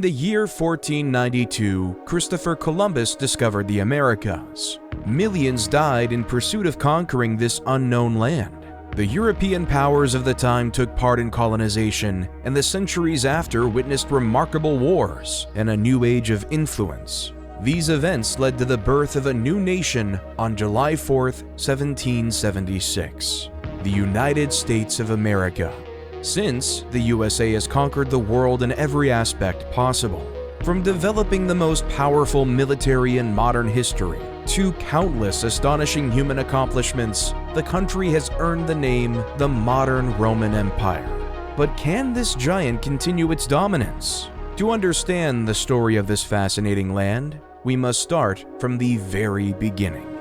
the year 1492, Christopher Columbus discovered the Americas. Millions died in pursuit of conquering this unknown land. The European powers of the time took part in colonization, and the centuries after witnessed remarkable wars and a new age of influence. These events led to the birth of a new nation on July 4, 1776, the United States of America. Since, the USA has conquered the world in every aspect possible, from developing the most powerful military in modern history to countless astonishing human accomplishments. The country has earned the name the modern Roman Empire. But can this giant continue its dominance? To understand the story of this fascinating land, we must start from the very beginning.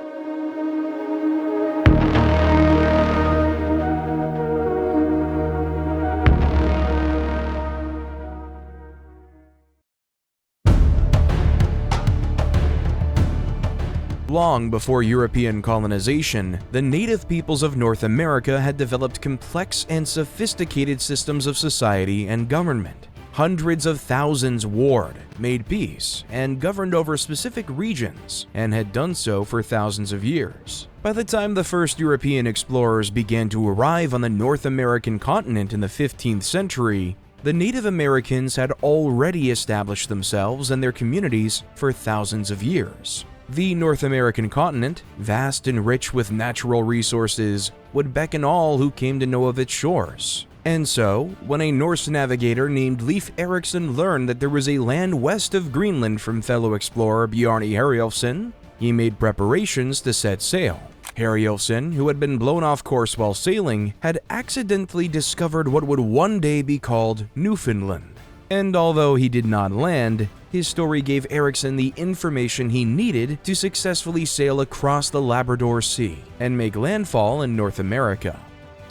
Long before European colonization, the native peoples of North America had developed complex and sophisticated systems of society and government. Hundreds of thousands warred, made peace, and governed over specific regions, and had done so for thousands of years. By the time the first European explorers began to arrive on the North American continent in the 15th century, the Native Americans had already established themselves and their communities for thousands of years. The North American continent, vast and rich with natural resources, would beckon all who came to know of its shores. And so, when a Norse navigator named Leif Erikson learned that there was a land west of Greenland from fellow explorer Bjarni Herjolfsson, he made preparations to set sail. Herjolfsson, who had been blown off course while sailing, had accidentally discovered what would one day be called Newfoundland. And although he did not land, his story gave Erikson the information he needed to successfully sail across the Labrador Sea and make landfall in North America.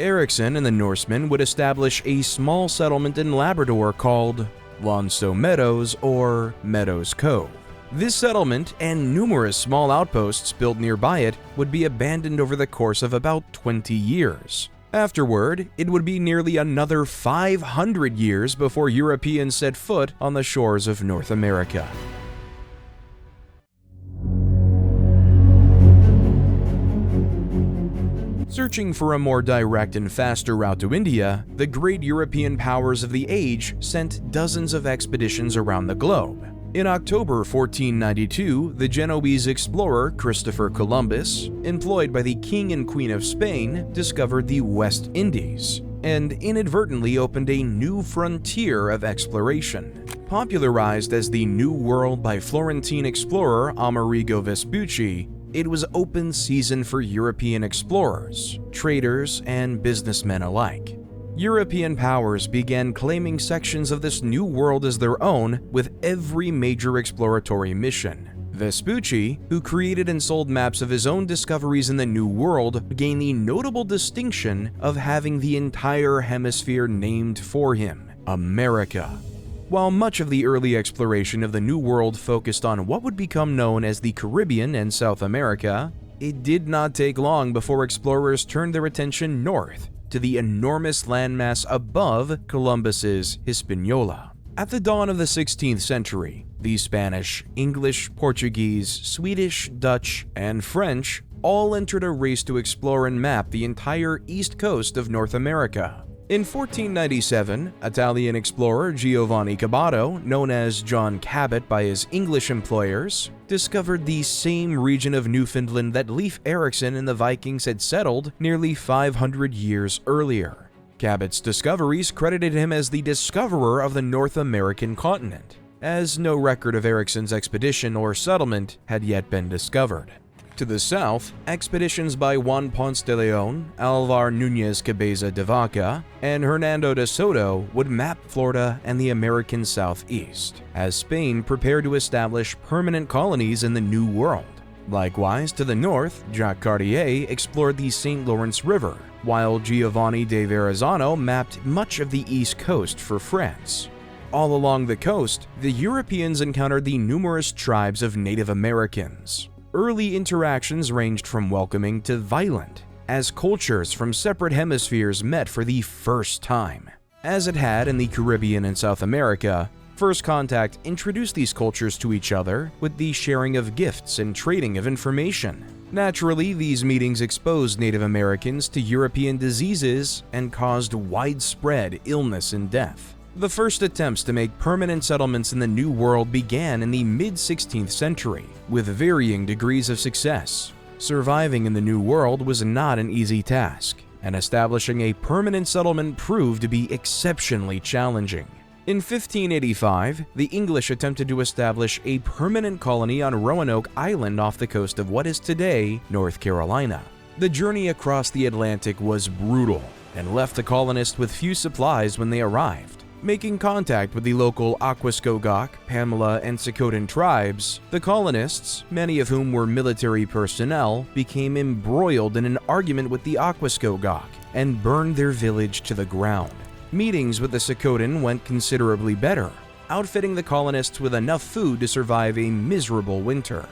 Erikson and the Norsemen would establish a small settlement in Labrador called Lonstow Meadows or Meadows Cove. This settlement and numerous small outposts built nearby it would be abandoned over the course of about 20 years. Afterward, it would be nearly another 500 years before Europeans set foot on the shores of North America. Searching for a more direct and faster route to India, the great European powers of the age sent dozens of expeditions around the globe. In October 1492, the Genoese explorer Christopher Columbus, employed by the King and Queen of Spain, discovered the West Indies and inadvertently opened a new frontier of exploration. Popularized as the New World by Florentine explorer Amerigo Vespucci, it was open season for European explorers, traders, and businessmen alike. European powers began claiming sections of this new world as their own with every major exploratory mission. Vespucci, who created and sold maps of his own discoveries in the New World, gained the notable distinction of having the entire hemisphere named for him, America. While much of the early exploration of the New World focused on what would become known as the Caribbean and South America, it did not take long before explorers turned their attention north to the enormous landmass above Columbus's Hispaniola. At the dawn of the 16th century, the Spanish, English, Portuguese, Swedish, Dutch, and French all entered a race to explore and map the entire east coast of North America. In 1497, Italian explorer Giovanni Caboto, known as John Cabot by his English employers, discovered the same region of Newfoundland that Leif Erikson and the Vikings had settled nearly 500 years earlier. Cabot's discoveries credited him as the discoverer of the North American continent, as no record of Erikson's expedition or settlement had yet been discovered. To the south, expeditions by Juan Ponce de Leon, Alvar Núñez Cabeza de Vaca, and Hernando de Soto would map Florida and the American southeast, as Spain prepared to establish permanent colonies in the New World. Likewise, to the north, Jacques Cartier explored the St. Lawrence River, while Giovanni de Verrazzano mapped much of the east coast for France. All along the coast, the Europeans encountered the numerous tribes of Native Americans. Early interactions ranged from welcoming to violent, as cultures from separate hemispheres met for the first time. As it had in the Caribbean and South America, First contact introduced these cultures to each other with the sharing of gifts and trading of information. Naturally, these meetings exposed Native Americans to European diseases and caused widespread illness and death. The first attempts to make permanent settlements in the New World began in the mid-16th century, with varying degrees of success. Surviving in the New World was not an easy task, and establishing a permanent settlement proved to be exceptionally challenging. In 1585, the English attempted to establish a permanent colony on Roanoke Island off the coast of what is today North Carolina. The journey across the Atlantic was brutal and left the colonists with few supplies when they arrived. Making contact with the local Aquascogoc, Pamela, and Socotan tribes, the colonists, many of whom were military personnel, became embroiled in an argument with the Aquascogoc and burned their village to the ground. Meetings with the Socotan went considerably better, outfitting the colonists with enough food to survive a miserable winter.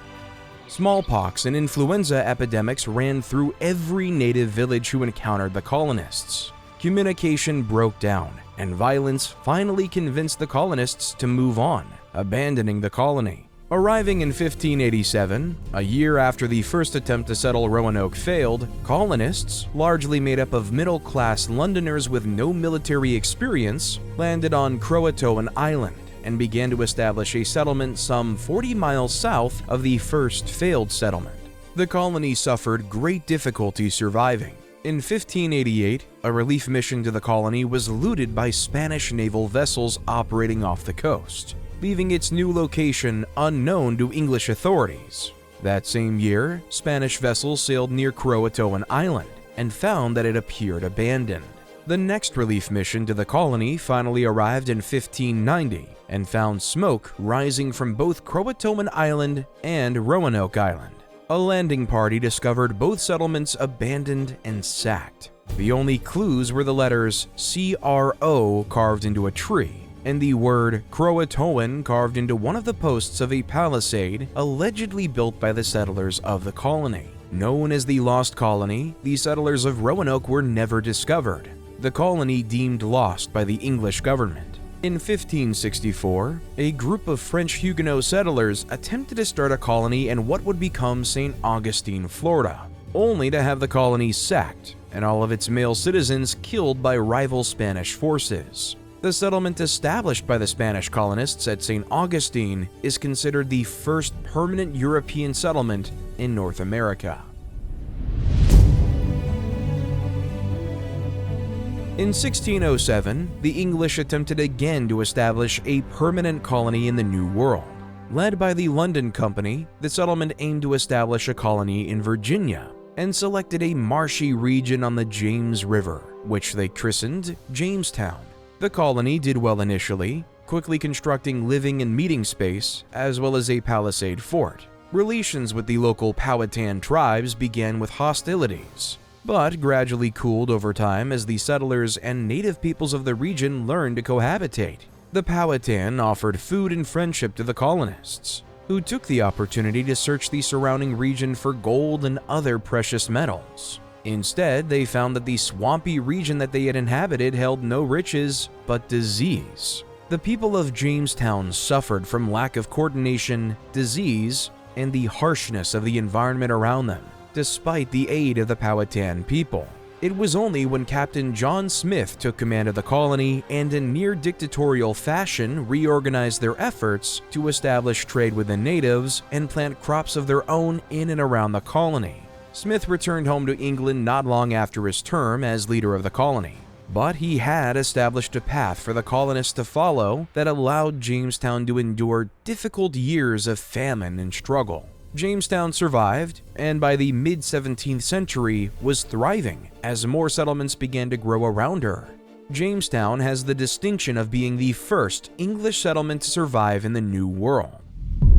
Smallpox and influenza epidemics ran through every native village who encountered the colonists. Communication broke down, and violence finally convinced the colonists to move on, abandoning the colony. Arriving in 1587, a year after the first attempt to settle Roanoke failed, colonists, largely made up of middle-class Londoners with no military experience, landed on Croatoan Island and began to establish a settlement some 40 miles south of the first failed settlement. The colony suffered great difficulty surviving. In 1588, a relief mission to the colony was looted by Spanish naval vessels operating off the coast, leaving its new location unknown to English authorities. That same year, Spanish vessels sailed near Croatoan Island and found that it appeared abandoned. The next relief mission to the colony finally arrived in 1590 and found smoke rising from both Croatoan Island and Roanoke Island. A landing party discovered both settlements abandoned and sacked. The only clues were the letters CRO carved into a tree, and the word Croatoan carved into one of the posts of a palisade allegedly built by the settlers of the colony. Known as the Lost Colony, the settlers of Roanoke were never discovered, the colony deemed lost by the English government. In 1564, a group of French Huguenot settlers attempted to start a colony in what would become St. Augustine, Florida, only to have the colony sacked and all of its male citizens killed by rival Spanish forces. The settlement established by the Spanish colonists at St. Augustine is considered the first permanent European settlement in North America. In 1607, the English attempted again to establish a permanent colony in the New World. Led by the London Company, the settlement aimed to establish a colony in Virginia and selected a marshy region on the James River, which they christened Jamestown. The colony did well initially, quickly constructing living and meeting space, as well as a palisade fort. Relations with the local Powhatan tribes began with hostilities, but gradually cooled over time as the settlers and native peoples of the region learned to cohabitate. The Powhatan offered food and friendship to the colonists, who took the opportunity to search the surrounding region for gold and other precious metals. Instead, they found that the swampy region that they had inhabited held no riches but disease. The people of Jamestown suffered from lack of coordination, disease, and the harshness of the environment around them, despite the aid of the Powhatan people. It was only when Captain John Smith took command of the colony and in near-dictatorial fashion reorganized their efforts to establish trade with the natives and plant crops of their own in and around the colony. Smith returned home to England not long after his term as leader of the colony, but he had established a path for the colonists to follow that allowed Jamestown to endure difficult years of famine and struggle. Jamestown survived, and by the mid-17th century was thriving as more settlements began to grow around her. Jamestown has the distinction of being the first English settlement to survive in the New World.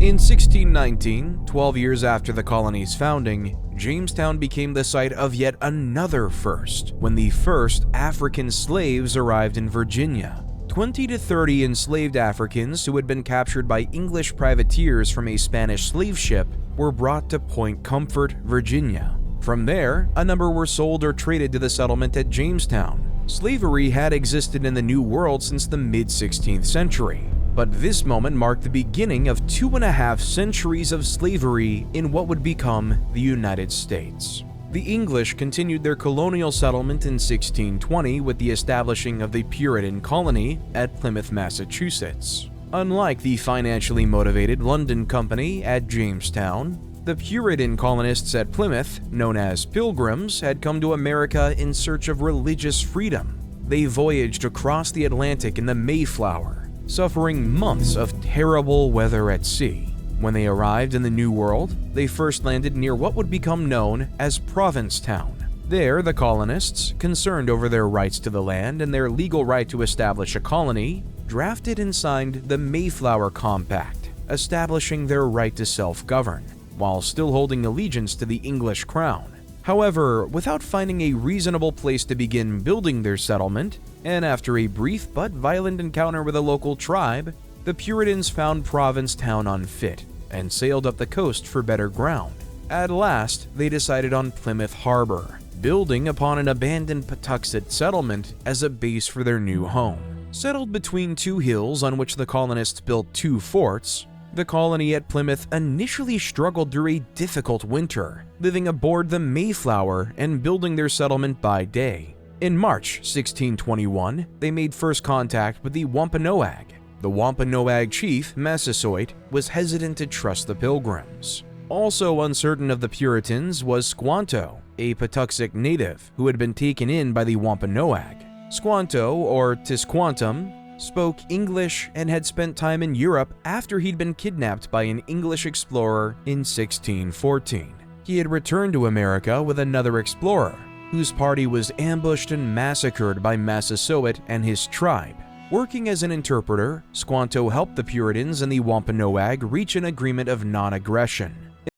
In 1619, 12 years after the colony's founding, Jamestown became the site of yet another first, when the first African slaves arrived in Virginia. 20 to 30 enslaved Africans who had been captured by English privateers from a Spanish slave ship were brought to Point Comfort, Virginia. From there, a number were sold or traded to the settlement at Jamestown. Slavery had existed in the New World since the mid-16th century, But this moment marked the beginning of 2.5 centuries of slavery in what would become the United States. The English continued their colonial settlement in 1620 with the establishing of the Puritan colony at Plymouth, Massachusetts. Unlike the financially motivated London Company at Jamestown, the Puritan colonists at Plymouth, known as Pilgrims, had come to America in search of religious freedom. They voyaged across the Atlantic in the Mayflower, suffering months of terrible weather at sea. When they arrived in the New World, they first landed near what would become known as Provincetown. There, the colonists, concerned over their rights to the land and their legal right to establish a colony, drafted and signed the Mayflower Compact, establishing their right to self-govern, while still holding allegiance to the English crown. However, without finding a reasonable place to begin building their settlement, and after a brief but violent encounter with a local tribe, the Puritans found Provincetown unfit and sailed up the coast for better ground. At last, they decided on Plymouth Harbor, building upon an abandoned Patuxet settlement as a base for their new home. Settled between two hills on which the colonists built two forts, the colony at Plymouth initially struggled through a difficult winter, living aboard the Mayflower and building their settlement by day. In March 1621, they made first contact with the Wampanoag. The Wampanoag chief, Massasoit, was hesitant to trust the Pilgrims. Also uncertain of the Puritans was Squanto, a Patuxet native who had been taken in by the Wampanoag. Squanto, or Tisquantum, spoke English and had spent time in Europe after he'd been kidnapped by an English explorer in 1614. He had returned to America with another explorer, whose party was ambushed and massacred by Massasoit and his tribe. Working as an interpreter, Squanto helped the Puritans and the Wampanoag reach an agreement of non-aggression.